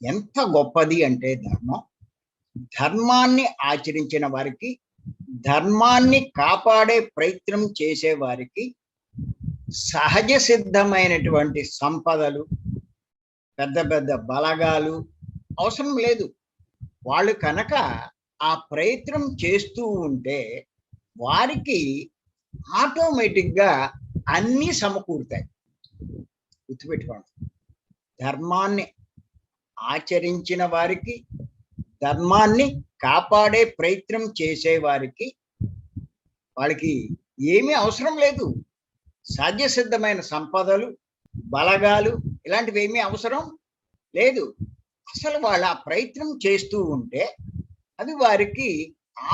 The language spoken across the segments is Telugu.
ఎంత గొప్పది అంటే ధర్మం. ధర్మాన్ని ఆచరించిన వారికి, ధర్మాన్ని కాపాడే ప్రయత్నం చేసే వారికి సహజ సిద్ధమైనటువంటి సంపదలు, పెద్ద పెద్ద బలగాలు అవసరం లేదు. వాళ్ళు కనుక ఆ ప్రయత్నం చేస్తూ ఉంటే వారికి ఆటోమేటిక్గా అన్నీ సమకూరుతాయి. గుర్తుపెట్టుకోండి, ధర్మాన్ని ఆచరించిన వారికి, ధర్మాన్ని కాపాడే ప్రయత్నం చేసే వారికి వాళ్ళకి ఏమీ అవసరం లేదు. సహజ సిద్ధమైన సంపదలు, బలగాలు ఇలాంటివి ఏమీ అవసరం లేదు. అసలు వాళ్ళ ఆ ప్రయత్నం చేస్తూ ఉంటే అవి వారికి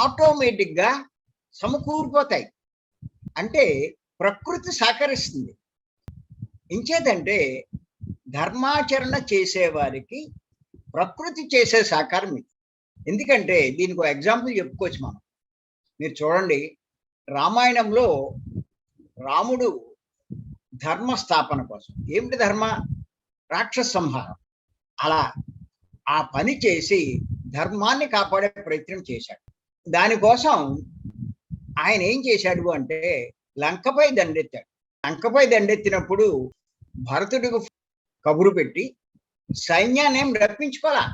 ఆటోమేటిక్గా సమకూరిపోతాయి. అంటే ప్రకృతి సహకరిస్తుంది. ఇంచేదంటే ధర్మాచరణ చేసేవారికి ప్రకృతి చేసే సహకారం ఇది. ఎందుకంటే దీనికి ఒక ఎగ్జాంపుల్ చెప్పుకోవచ్చు మనం. మీరు చూడండి, రామాయణంలో రాముడు ధర్మ స్థాపన కోసం, ఏమిటి ధర్మ? రాక్షస సంహారం. అలా ఆ పని చేసి ధర్మాన్ని కాపాడే ప్రయత్నం చేశాడు. దానికోసం ఆయన ఏం చేశాడు అంటే లంకపై దండెత్తాడు. లంకపై దండెత్తినప్పుడు భరతుడికి కబురు పెట్టి సైన్యాన్ని ఏం రప్పించుకోవాలా,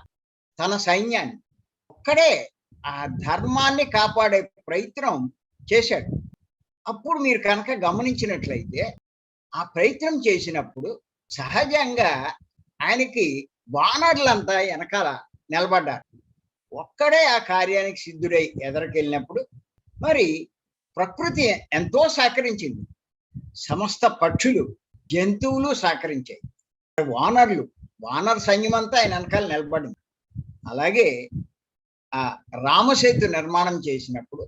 తన సైన్యాన్ని ఒక్కడే ఆ ధర్మాన్ని కాపాడే ప్రయత్నం చేశాడు. అప్పుడు మీరు కనుక గమనించినట్లయితే ఆ ప్రయత్నం చేసినప్పుడు సహజంగా ఆయనకి వానరులంతా వెనకాల నిలబడ్డారు. ఒక్కడే ఆ కార్యానికి సిద్ధుడై ఎదరికెళ్ళినప్పుడు మరి ప్రకృతి ఎంతో సహకరించింది. సమస్త పక్షులు, జంతువులు సహకరించాయి. వానర సైన్యం అంతా ఆయన వెనకాల నిలబడింది. అలాగే ఆ రామసేతు నిర్మాణం చేసినప్పుడు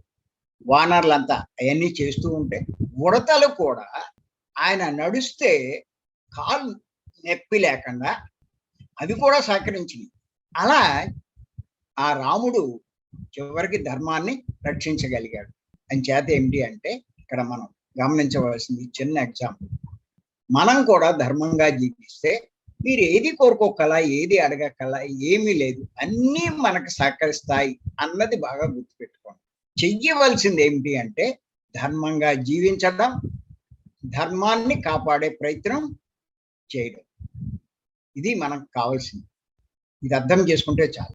వానరులంతా అవన్నీ చేస్తూ ఉంటే ఉడతలు కూడా ఆయన నడుస్తే కాలు నొప్పి లేకుండా అవి కూడా సహకరించింది. అలా ఆ రాముడు చివరికి ధర్మాన్ని రక్షించగలిగాడు. అంచేత ఏమిటి అంటే ఇక్కడ మనం గమనించవలసింది చిన్న ఎగ్జాంపుల్. మనం కూడా ధర్మంగా జీవిస్తే మీరు ఏది కోరుకోకలా, ఏది అడగకలా ఏమీ లేదు, అన్నీ మనకు సహకరిస్తాయి అన్నది బాగా గుర్తుపెట్టుకోండి. చెయ్యవలసింది ఏమిటి అంటే ధర్మంగా జీవించడం, ధర్మాన్ని కాపాడే ప్రయత్నం చేయడం. ఇది మనకు కావాల్సింది. ఇది అర్థం చేసుకుంటే చాలు.